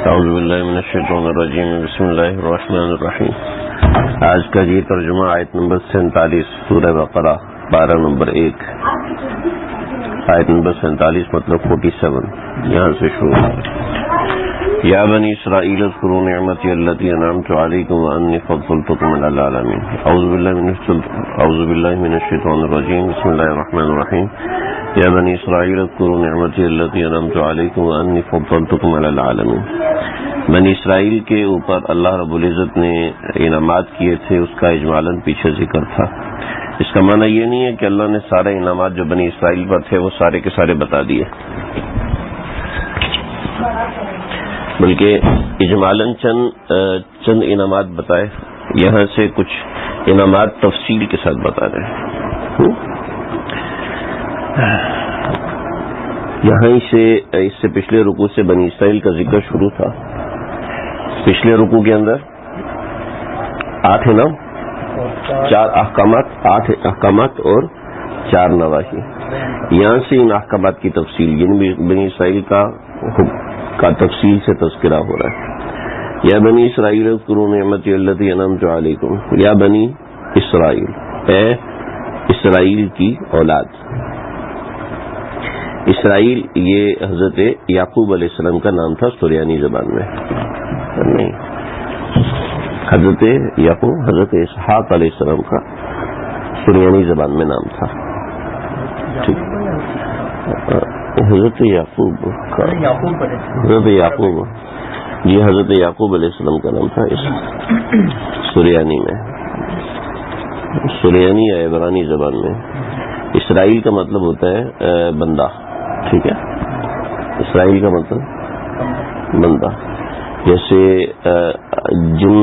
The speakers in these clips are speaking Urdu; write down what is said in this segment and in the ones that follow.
اعوذ باللہ من الشیطان الرجیم بسم اللہ الرحمن الرحیم. آج کا یہ ترجمہ آیت نمبر 47 سورہ بقرہ پارہ نمبر 1 آیت نمبر 47 مطلب 47 یہاں سے شروع ہے. یا بنی اسرائیل اذکروا نعمتی التی انعمت علیکم وانی فضلتکم علی العالمین. اعوذ باللہ من الشیطان الرجیم بسم اللہ الرحمن الرحیم. یا بنی اسرائیل اذکروا نعمتی التی انعمت علیکم وانی فضلتکم علی العالمین. بنی اسرائیل کے اوپر اللہ رب العزت نے انعامات کیے تھے، اس کا اجمالاً پیچھے ذکر تھا. اس کا معنی یہ نہیں ہے کہ اللہ نے سارے انعامات جو بنی اسرائیل پر تھے وہ سارے کے سارے بتا دیے، بلکہ اجمالاً چند انعامات بتائے. یہاں سے کچھ انعامات تفصیل کے ساتھ بتا رہے ہیں. یہاں اس سے پچھلے رکوع سے بنی اسرائیل کا ذکر شروع تھا. پچھلے رکوع کے اندر 8 انعام، 4 احکامات، 8 احکامات اور 4 نواہی. یہاں سے ان احکامات کی تفصیل یعنی بنی اسرائیل کا تفصیل سے تذکرہ ہو رہا ہے. یا بنی اسرائیل اذکروا نعمتی التی انعمت علیکم. یا بنی اسرائیل، اے اسرائیل کی اولاد. اسرائیل یہ حضرت یعقوب علیہ السلام کا نام تھا سریانی زبان میں، نہیں حضرت یعقوب، حضرت اسحاق علیہ السلام کا سریانی زبان میں نام تھا. حضرت یعقوب کا حضرت یعقوب یہ حضرت یعقوب علیہ السلام کا نام تھا اس سریانی میں، سریانی یا عبرانی زبان میں. اسرائیل کا مطلب ہوتا ہے بندہ، ٹھیک ہے. اسرائیل کا مطلب بندہ. جیسے جن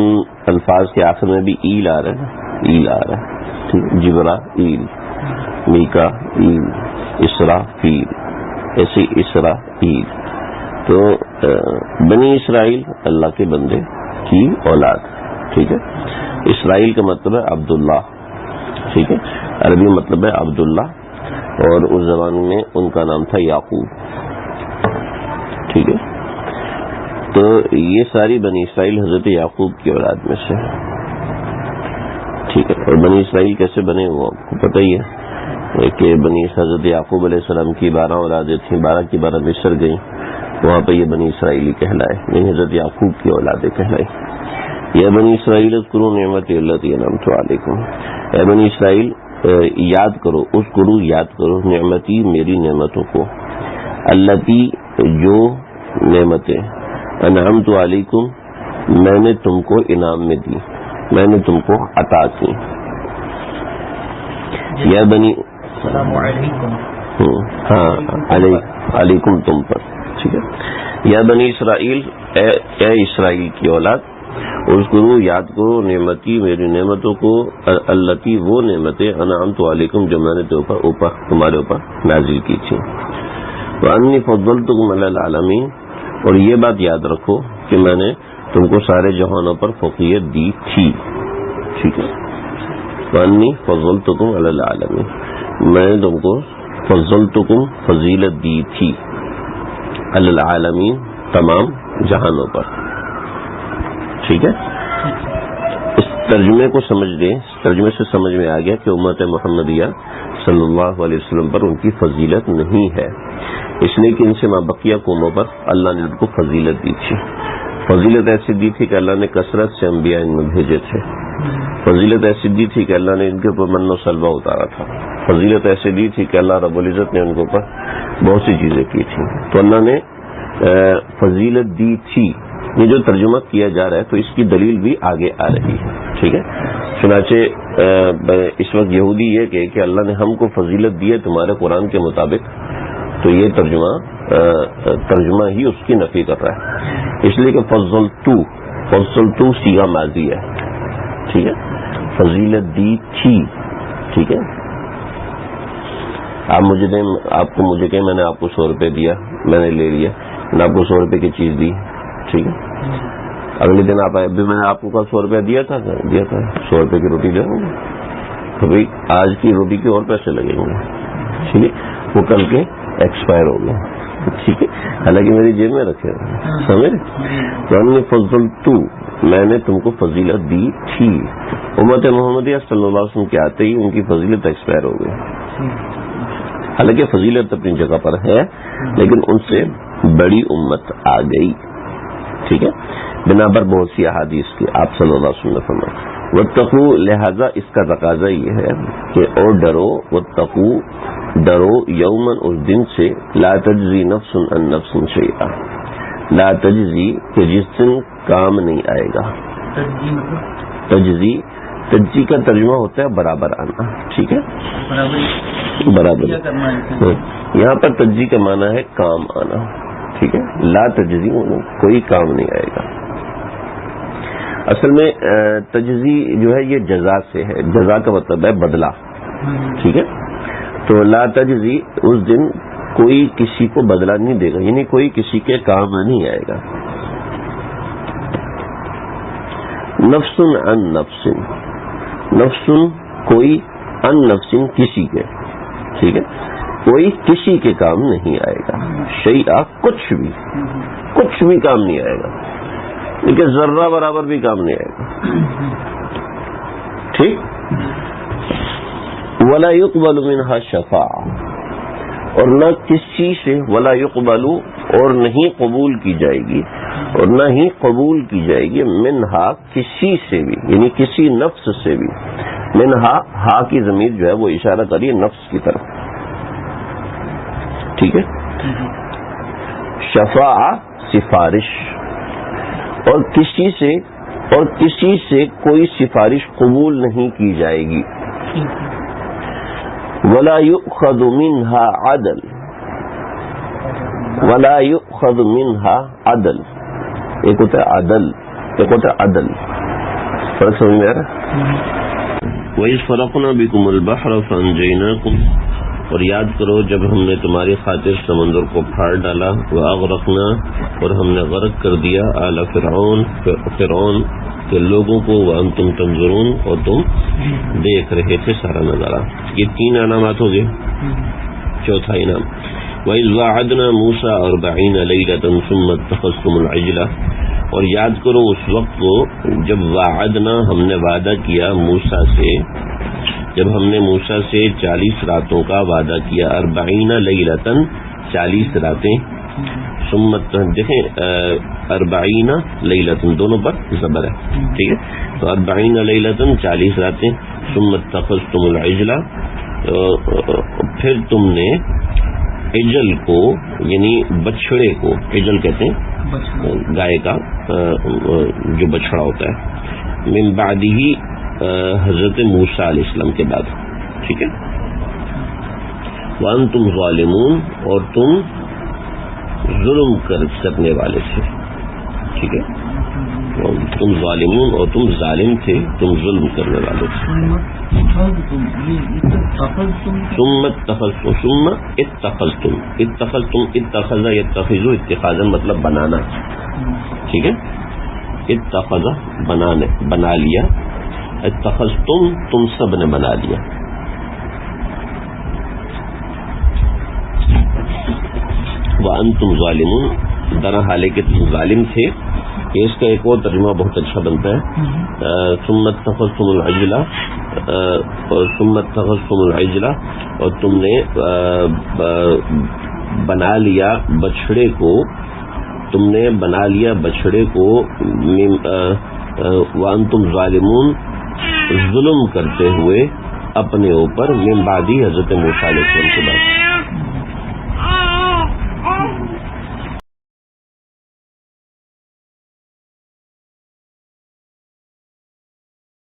الفاظ کے آخر میں بھی ایل آ رہا ہے، ایل آ رہا ہے، ٹھیک. جبرا ایل، میکا ایل، اسرا فیل، ایسے اسرا ایل. تو بنی اسرائیل اللہ کے بندے کی اولاد، ٹھیک ہے. اسرائیل کا مطلب ہے عبداللہ، ٹھیک ہے. عربی مطلب ہے عبداللہ، اور اس زمانے میں ان کا نام تھا یعقوب، ٹھیک ہے. تو یہ ساری بنی اسرائیل حضرت یعقوب کی اولاد میں سے، ٹھیک ہے. اور بنی اسرائیل کیسے بنے وہ آپ کو پتہ ہی ہے کہ بنی حضرت یعقوب علیہ السلام کی 12 اولادیں تھیں، 12 کی 12 مصر گئیں، وہاں پہ یہ بنی اسرائیلی کہلائے، یعنی حضرت یعقوب کی اولادیں کہلائی. یا بنی اسرائیل اذکروا نعمتی التی انعمت علیکم. اے بنی اسرائیل یاد کرو، اذکروا یاد کرو، نعمتی میری نعمتوں کو، التی جو نعمتیں، انعمت علیکم میں نے تم کو انعام میں دی، میں نے تم کو عطا کی. یا بنی السلام علیکم، ہاں علیکم تم پر، ٹھیک ہے. یا بنی اسرائیل اے اسرائیل کی اولاد، اذکروا یاد کرو، نعمتی میری نعمتوں کو، التی وہ نعمتیں، انعمت علیکم جو میں نے تمہارے اوپر نازل کی تھی. وانی فضلتکم علی العالمین، اور یہ بات یاد رکھو کہ میں نے تم کو سارے جہانوں پر فوقیت دی تھی، ٹھیک ہے. وانی فضلتکم علی العالمین، میں نے تم کو فضلتکم فضیلت دی تھی، علی العالمین تمام جہانوں پر، ٹھیک ہے. اس ترجمے کو سمجھ لیں، اس ترجمے سے سمجھ میں آ گیا کہ امت محمدیہ صلی اللہ علیہ وسلم پر ان کی فضیلت نہیں ہے، اس لیے کہ ان سے مابقیہ قوموں پر اللہ نے ان کو فضیلت دی تھی. فضیلت ایسی دی تھی کہ اللہ نے کثرت سے انبیاء ان میں بھیجے تھے. فضیلت ایسی دی تھی کہ اللہ نے ان کے اوپر من و سلوہ اتارا تھا. فضیلت ایسی دی تھی کہ اللہ رب العزت نے ان کے اوپر بہت سی چیزیں کی تھیں. تو اللہ نے فضیلت دی تھی. یہ جو ترجمہ کیا جا رہا ہے تو اس کی دلیل بھی آگے آ رہی ہے، ٹھیک ہے. چنانچہ اس وقت یہودی یہ کہ اللہ نے ہم کو فضیلت دی ہے تمہارے قرآن کے مطابق، تو یہ ترجمہ ہی اس کی نفی کر رہا ہے، اس لیے کہ فضلتو صیغہ ماضی ہے، ٹھیک ہے. فضیلت دی تھی، ٹھیک ہے. آپ مجھے دیں، آپ کو مجھے کہیں میں نے آپ کو 100 روپے دیا، میں نے لے لیا، میں نے آپ کو 100 روپے کی چیز دی، ٹھیک ہے. اگلے دن آپ آئے، میں نے آپ کو 100 روپیہ دیا تھا 100 روپے کی روٹی دے دوں گا، تو بھائی آج کی روٹی کے اور پیسے لگیں گے، ٹھیک ہے. وہ کل کے ایکسپائر ہو گئے، ٹھیک ہے، حالانکہ میری جیب میں رکھے ہوئے، سمجھ تو انی فضلت، میں نے تم کو فضیلت دی تھی. امت محمدیہ صلی اللہ علیہ وسلم کے آتے ہی ان کی فضیلت ایکسپائر ہو گئی. حالانکہ فضیلت اپنی جگہ پر ہے لیکن ان سے بڑی امت آ گئی. ٹھیک ہے، بنا پر بہت سی احادیث کی آپ صلی اللہ علیہ وسلم نے فرمایا واتقوا، لہذا اس کا تقاضا یہ ہے کہ اور ڈرو، واتقوا ڈرو، یومن اس دن سے لا تجزی نفس عن نفس شیئا، لا تجزی کہ جس دن کام نہیں آئے گا. تجزی کا ترجمہ ہوتا ہے برابر آنا. ٹھیک ہے، برابر. یہاں پر تجزی کا معنی ہے کام آنا. ٹھیک ہے، لا تجزی کوئی کام نہیں آئے گا. اصل میں تجزی جو ہے یہ جزا سے ہے، جزا کا مطلب ہے بدلہ. ٹھیک ہے، تو لا تجزی اس دن کوئی کسی کو بدلہ نہیں دے گا، یعنی کوئی کسی کے کام نہیں آئے گا. نفس عن نفس، نفس کوئی، عن نفس کسی کے. ٹھیک ہے، کوئی کسی کے کام نہیں آئے گا. شیئا کچھ بھی کام نہیں آئے گا، لیکن ذرہ برابر بھی کام نہیں آئے گا. ٹھیک. ولا يقبل منها شفاعہ، اور نہ کسی سے، ولا يقبل اور نہیں قبول کی جائے گی، اور نہ ہی قبول کی جائے گی، منہا کسی سے بھی، یعنی کسی نفس سے بھی. منہا ہا کی ضمیر جو ہے وہ اشارہ کریے نفس کی طرف. ٹھیک ہے، شفاعہ سفارش، اور کسی سے کوئی سفارش قبول نہیں کی جائے گی. ولا يؤخذ منها عدل، ولا يؤخذ منها عدل، ایک ہوتا ہے عدل، ایک ہوتا ہے عدل. فرق سمجھ میں آ رہا ہے؟ وَإِذْ فَرَقْنَا بِكُمُ الْبَحْرَ فَأَنْجَيْنَاكُمْ، اور یاد کرو جب ہم نے تمہاری خاطر سمندر کو پھاڑ ڈالا. وَأَغْرَقْنَا، اور ہم نے غرق کر دیا آل فرعون کے لوگوں کو. وَأَنْتُمْ تَنْظُرُونَ، اور تم دیکھ رہے تھے سارا نظارہ. یہ 3 انعامات ہو گئے. چوتھا انعام وَإِذْ وَعَدْنَا مُوسَىٰ 40 لَيْلَةً ثُمَّ اتَّخَذْتُمُ الْعِجْلَ، اور یاد کرو اس وقت کو جب وعدنا ہم نے وعدہ کیا موسیٰ سے، جب ہم نے موسیٰ سے 40 راتوں کا وعدہ کیا. 40 لیلۃ 40 راتیں. ثم دیکھیں 40 لیلۃ دونوں پر زبر ہے. ٹھیک ہے، تو 40 لیلۃ 40 راتیں. ثم اتخذتم العجل، پھر تم نے عجل کو یعنی بچڑے کو، عجل کہتے ہیں گائے کا جو بچڑا ہوتا ہے، من بعدہ حضرت موسیٰ علیہ السلام کے بعد. ٹھیک ہے، وانتم ظالمون، اور تم ظلم کرنے والے تھے. ٹھیک ہے، تم ظالمون اور تم ظالم تھے، تم ظلم کرنے والے تھے. ثم اتخذتم اتخذ یتخذ اتخاذا مطلب بنانا. ٹھیک ہے، اتخذ بنا لیا، اتخذتم تم سب نے بنا لیا. وانتم ظالمون، درا حالے کہ تم ظالم تھے. اس کا ایک اور ترجمہ بہت اچھا بنتا ہے. ثم اتخذتم العجل، ثم اتخذتم العجل، اور تم نے بنا لیا بچڑے کو، تم نے بنا لیا بچڑے کو. وانتم ظالمون، ظلم کرتے ہوئے اپنے اوپر، من بعدی حضرت موسیٰ علیہ السلام کے بعد.